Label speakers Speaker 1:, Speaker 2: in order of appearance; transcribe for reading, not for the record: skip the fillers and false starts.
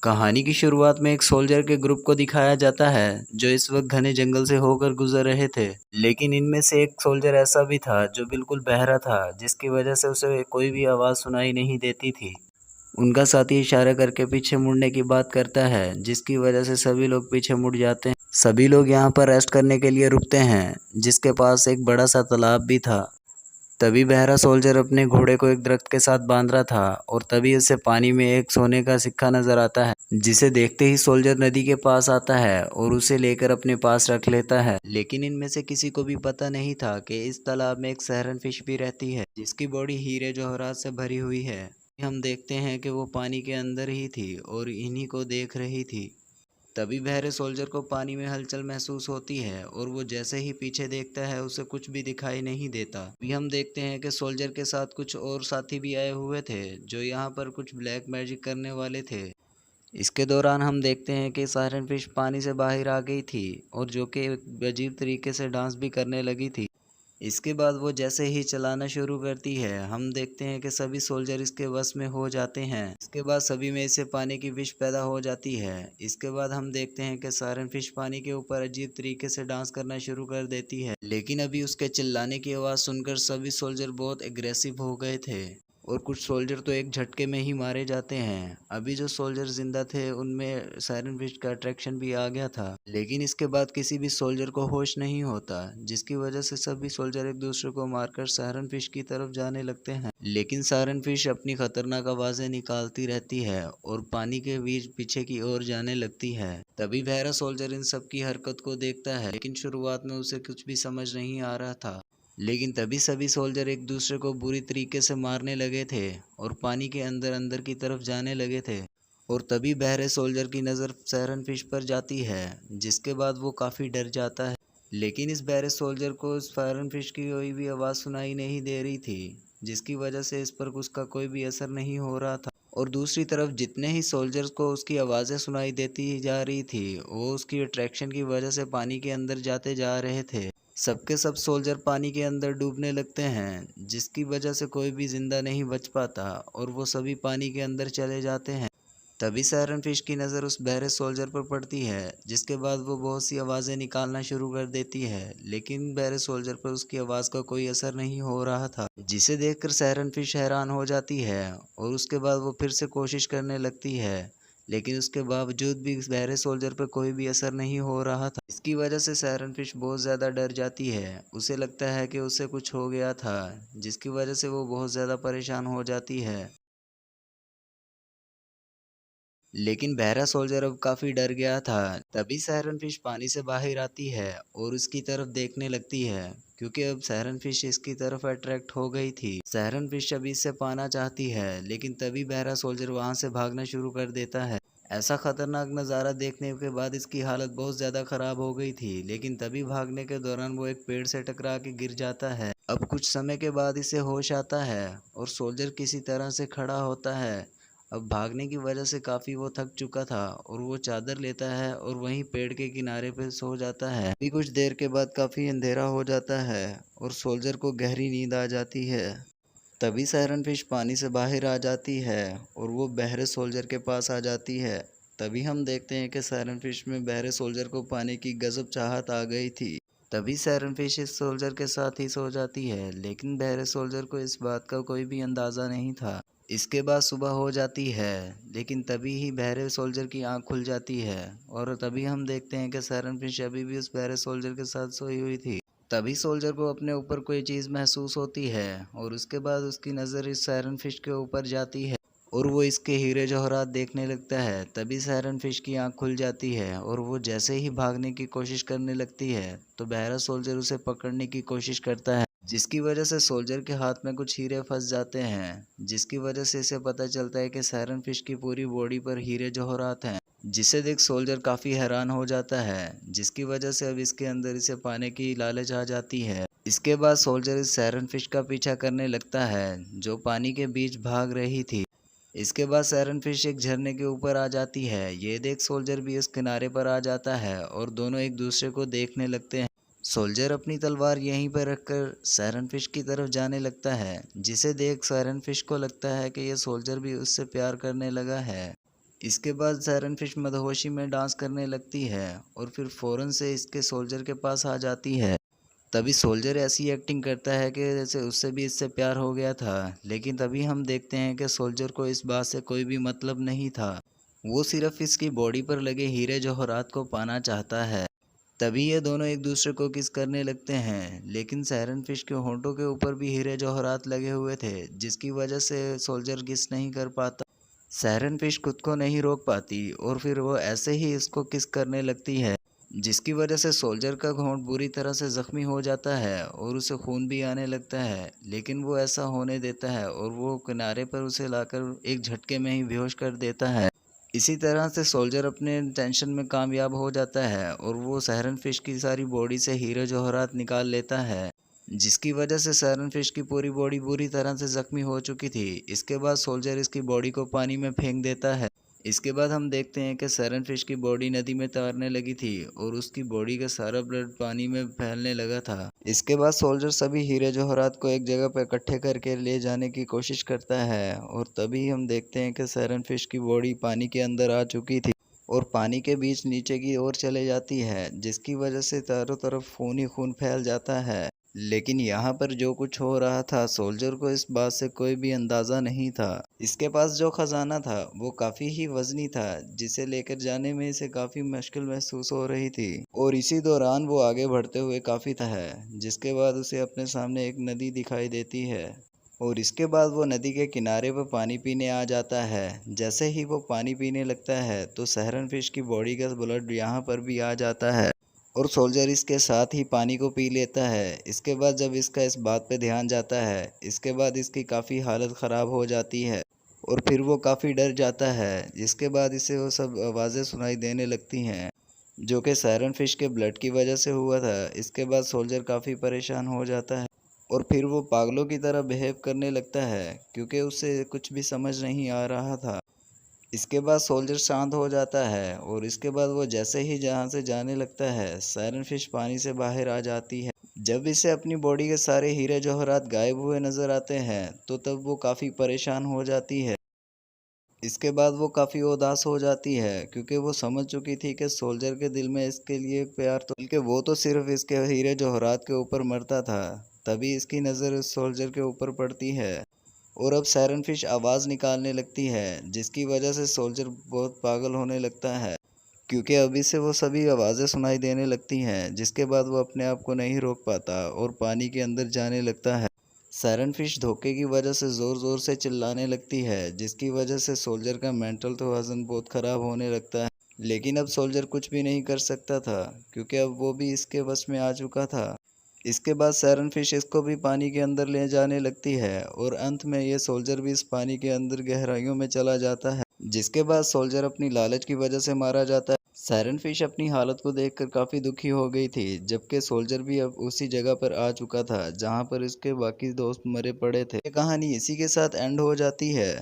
Speaker 1: कहानी की शुरुआत में एक सोल्जर के ग्रुप को दिखाया जाता है जो इस वक्त घने जंगल से होकर गुजर रहे थे। लेकिन इनमें से एक सोल्जर ऐसा भी था जो बिल्कुल बहरा था, जिसकी वजह से उसे कोई भी आवाज़ सुनाई नहीं देती थी। उनका साथी इशारा करके पीछे मुड़ने की बात करता है, जिसकी वजह से सभी लोग पीछे मुड़ जाते हैं। सभी लोग यहाँ पर रेस्ट करने के लिए रुकते हैं, जिसके पास एक बड़ा सा तालाब भी था। तभी बहरा सोल्जर अपने घोड़े को एक दरख्त के साथ बांध रहा था और तभी उसे पानी में एक सोने का सिक्का नजर आता है, जिसे देखते ही सोल्जर नदी के पास आता है और उसे लेकर अपने पास रख लेता है। लेकिन इनमें से किसी को भी पता नहीं था कि इस तालाब में एक सहरन फिश भी रहती है, जिसकी बॉडी हीरे जवाहरात से भरी हुई है। हम देखते हैं कि वो पानी के अंदर ही थी और इन्हीं को देख रही थी। तभी बहरे सोल्जर को पानी में हलचल महसूस होती है और वो जैसे ही पीछे देखता है उसे कुछ भी दिखाई नहीं देता। अभी हम देखते हैं कि सोल्जर के साथ कुछ और साथी भी आए हुए थे जो यहाँ पर कुछ ब्लैक मैजिक करने वाले थे। इसके दौरान हम देखते हैं कि सायरन फिश पानी से बाहर आ गई थी और जो कि एक अजीब तरीके से डांस भी करने लगी थी। इसके बाद वो जैसे ही चलाना शुरू करती है, हम देखते हैं कि सभी सोल्जर इसके वश में हो जाते हैं। इसके बाद सभी में से पानी की फिश पैदा हो जाती है। इसके बाद हम देखते हैं कि सायरन फिश पानी के ऊपर अजीब तरीके से डांस करना शुरू कर देती है। लेकिन अभी उसके चिल्लाने की आवाज़ सुनकर सभी सोल्जर बहुत एग्रेसिव हो गए थे और कुछ सोल्जर तो एक झटके में ही मारे जाते हैं। अभी जो सोल्जर जिंदा थे उनमें सायरन फिश का अट्रैक्शन भी आ गया था। लेकिन इसके बाद किसी भी सोल्जर को होश नहीं होता, जिसकी वजह से सभी सोल्जर एक दूसरे को मारकर सायरन फिश की तरफ जाने लगते हैं। लेकिन सायरन फिश अपनी खतरनाक आवाजें निकालती रहती है और पानी के बीच पीछे की ओर जाने लगती है। तभी बहरा सोल्जर इन सब की हरकत को देखता है, लेकिन शुरुआत में उसे कुछ भी समझ नहीं आ रहा था। लेकिन तभी सभी सोल्जर एक दूसरे को बुरी तरीके से मारने लगे थे और पानी के अंदर अंदर की तरफ जाने लगे थे। और तभी बहरे सोल्जर की नज़र सायरन फिश पर जाती है, जिसके बाद वो काफ़ी डर जाता है। लेकिन इस बहरे सोल्जर को सायरन फिश की कोई भी आवाज़ सुनाई नहीं दे रही थी, जिसकी वजह से इस पर उसका कोई भी असर नहीं हो रहा था। और दूसरी तरफ जितने ही सोल्जर्स को उसकी आवाज़ें सुनाई देती जा रही थी, वो उसकी अट्रैक्शन की वजह से पानी के अंदर जाते जा रहे थे। सबके सब सोल्जर पानी के अंदर डूबने लगते हैं, जिसकी वजह से कोई भी जिंदा नहीं बच पाता और वो सभी पानी के अंदर चले जाते हैं। तभी सायरन फिश की नज़र उस बहरे सोल्जर पर पड़ती है, जिसके बाद वो बहुत सी आवाज़ें निकालना शुरू कर देती है। लेकिन बहरे सोल्जर पर उसकी आवाज़ का कोई असर नहीं हो रहा था, जिसे देखकर सायरन फिश हैरान हो जाती है और उसके बाद वो फिर से कोशिश करने लगती है। लेकिन उसके बावजूद भी इस बहरे सोल्जर पर कोई भी असर नहीं हो रहा था। इसकी वजह से सायरन फिश बहुत ज़्यादा डर जाती है। उसे लगता है कि उसे कुछ हो गया था, जिसकी वजह से वो बहुत ज़्यादा परेशान हो जाती है। लेकिन बहरा सोल्जर अब काफी डर गया था। तभी सायरन फिश पानी से बाहर आती है और उसकी तरफ देखने लगती है, क्योंकि अब सायरन फिश इसकी तरफ अट्रैक्ट हो गई थी। सायरन फिश अभी इससे पाना चाहती है, लेकिन तभी बहरा सोल्जर वहां से भागना शुरू कर देता है। ऐसा खतरनाक नज़ारा देखने के बाद इसकी हालत बहुत ज़्यादा ख़राब हो गई थी। लेकिन तभी भागने के दौरान वो एक पेड़ से टकरा के गिर जाता है। अब कुछ समय के बाद इसे होश आता है और सोल्जर किसी तरह से खड़ा होता है। अब भागने की वजह से काफ़ी वो थक चुका था और वो चादर लेता है और वहीं पेड़ के किनारे पे सो जाता है। अभी कुछ देर के बाद काफ़ी अंधेरा हो जाता है और सोल्जर को गहरी नींद आ जाती है। तभी सायरन फिश पानी से बाहर आ जाती है और वो बहरे सोल्जर के पास आ जाती है। तभी हम देखते हैं कि सायरन फिश में बहरे सोल्जर को पाने की गजब चाहत आ गई थी। तभी सायरन फिश इस सोल्जर के साथ ही सो जाती है, लेकिन बहरे सोल्जर को इस बात का कोई भी अंदाज़ा नहीं था। इसके बाद सुबह हो जाती है, लेकिन तभी ही बहरे सोल्जर की आंख खुल जाती है और तभी हम देखते हैं कि सायरन फिश अभी भी उस बहरे सोल्जर के साथ सोई हुई थी। तभी सोल्जर को अपने ऊपर कोई चीज़ महसूस होती है और उसके बाद उसकी नज़र इस सायरन फिश के ऊपर जाती है और वो इसके हीरे जवाहरात देखने लगता है। तभी सायरन फिश की आंख खुल जाती है और वो जैसे ही भागने की कोशिश करने लगती है तो बहरा सोल्जर उसे पकड़ने की कोशिश करता है, जिसकी वजह से सोल्जर के हाथ में कुछ हीरे फंस जाते हैं, जिसकी वजह से इसे पता चलता है कि सायरन फिश की पूरी बॉडी पर हीरे जवाहरात हैं। जिसे देख सोल्जर काफ़ी हैरान हो जाता है, जिसकी वजह से अब इसके अंदर इसे पाने की लालच आ जाती है। इसके बाद सोल्जर इस सायरन फिश का पीछा करने लगता है जो पानी के बीच भाग रही थी। इसके बाद सायरन फिश एक झरने के ऊपर आ जाती है। ये देख सोल्जर भी उस किनारे पर आ जाता है और दोनों एक दूसरे को देखने लगते हैं। सोल्जर अपनी तलवार यहीं पर रखकर सायरन फिश की तरफ जाने लगता है, जिसे देख सायरन फिश को लगता है कि यह सोल्जर भी उससे प्यार करने लगा है। इसके बाद सायरन फिश मदहोशी में डांस करने लगती है और फिर फ़ौरन से इसके सोल्जर के पास आ जाती है। तभी सोल्जर ऐसी एक्टिंग करता है कि जैसे उससे भी इससे प्यार हो गया था, लेकिन तभी हम देखते हैं कि सोल्जर को इस बात से कोई भी मतलब नहीं था। वो सिर्फ इसकी बॉडी पर लगे हीरे जवाहरात को पाना चाहता है। तभी ये दोनों एक दूसरे को किस करने लगते हैं, लेकिन सायरन फिश के होंठों के ऊपर भी हीरे जवाहरात लगे हुए थे, जिसकी वजह से सोल्जर किस नहीं कर पाता। सायरन फिश खुद को नहीं रोक पाती और फिर वो ऐसे ही इसको किस करने लगती है, जिसकी वजह से सोल्जर का होंठ बुरी तरह से जख्मी हो जाता है और उसे खून भी आने लगता है। लेकिन वो ऐसा होने देता है और वो किनारे पर उसे लाकर एक झटके में ही बेहोश कर देता है। इसी तरह से सोल्जर अपने टेंशन में कामयाब हो जाता है और वो सायरन फिश की सारी बॉडी से हीरे जवाहरात निकाल लेता है, जिसकी वजह से सायरन फिश की पूरी बॉडी बुरी तरह से जख्मी हो चुकी थी। इसके बाद सोल्जर इसकी बॉडी को पानी में फेंक देता है। इसके बाद हम देखते हैं कि सायरन फिश की बॉडी नदी में तैरने लगी थी और उसकी बॉडी का सारा ब्लड पानी में फैलने लगा था। इसके बाद सोल्जर सभी हीरे जवाहरात को एक जगह पर इकट्ठे करके ले जाने की कोशिश करता है और तभी हम देखते हैं कि सायरन फिश की बॉडी पानी के अंदर आ चुकी थी और पानी के बीच नीचे की ओर चले जाती है, जिसकी वजह से चारों तरफ खून ही खून फैल जाता है। लेकिन यहाँ पर जो कुछ हो रहा था, सोल्जर को इस बात से कोई भी अंदाज़ा नहीं था। इसके पास जो ख़जाना था वो काफ़ी ही वज़नी था, जिसे लेकर जाने में इसे काफ़ी मुश्किल महसूस हो रही थी और इसी दौरान वो आगे बढ़ते हुए काफ़ी था, जिसके बाद उसे अपने सामने एक नदी दिखाई देती है और इसके बाद वो नदी के किनारे पर पानी पीने आ जाता है। जैसे ही वो पानी पीने लगता है तो सायरन फिश की बॉडी का ब्लड यहाँ पर भी आ जाता है और सोल्जर इसके साथ ही पानी को पी लेता है। इसके बाद जब इसका इस बात पे ध्यान जाता है, इसके बाद इसकी काफ़ी हालत ख़राब हो जाती है और फिर वो काफ़ी डर जाता है। जिसके बाद इसे वो सब आवाज़ें सुनाई देने लगती हैं, जो कि सायरन फिश के ब्लड की वजह से हुआ था। इसके बाद सोल्जर काफ़ी परेशान हो जाता है और फिर वो पागलों की तरह बिहेव करने लगता है, क्योंकि उसे कुछ भी समझ नहीं आ रहा था। इसके बाद सोल्जर शांत हो जाता है और इसके बाद वो जैसे ही जहाँ से जाने लगता है, सायरन फिश पानी से बाहर आ जाती है। जब इसे अपनी बॉडी के सारे हीरे जवाहरात गायब हुए नज़र आते हैं तो तब वो काफ़ी परेशान हो जाती है। इसके बाद वो काफ़ी उदास हो जाती है, क्योंकि वो समझ चुकी थी कि सोल्जर के दिल में इसके लिए प्यार तो बल्कि वो तो सिर्फ इसके हीरे जवाहरात के ऊपर मरता था। तभी इसकी नज़र उस सोल्जर के ऊपर पड़ती है और अब सायरन फिश आवाज़ निकालने लगती है, जिसकी वजह से सोल्जर बहुत पागल होने लगता है, क्योंकि अभी से वो सभी आवाज़ें सुनाई देने लगती हैं। जिसके बाद वो अपने आप को नहीं रोक पाता और पानी के अंदर जाने लगता है। सायरन फिश धोखे की वजह से ज़ोर ज़ोर से चिल्लाने लगती है, जिसकी वजह से सोल्जर का मेंटल तवाज़ुन बहुत ख़राब होने लगता है। लेकिन अब सोल्जर कुछ भी नहीं कर सकता था, क्योंकि अब वो भी इसके वश में आ चुका था। इसके बाद सायरन फिश इसको भी पानी के अंदर ले जाने लगती है और अंत में ये सोल्जर भी इस पानी के अंदर गहराइयों में चला जाता है, जिसके बाद सोल्जर अपनी लालच की वजह से मारा जाता है। सायरन फिश अपनी हालत को देखकर काफ़ी दुखी हो गई थी, जबकि सोल्जर भी अब उसी जगह पर आ चुका था जहां पर इसके बाकी दोस्त मरे पड़े थे। ये कहानी इसी के साथ एंड हो जाती है।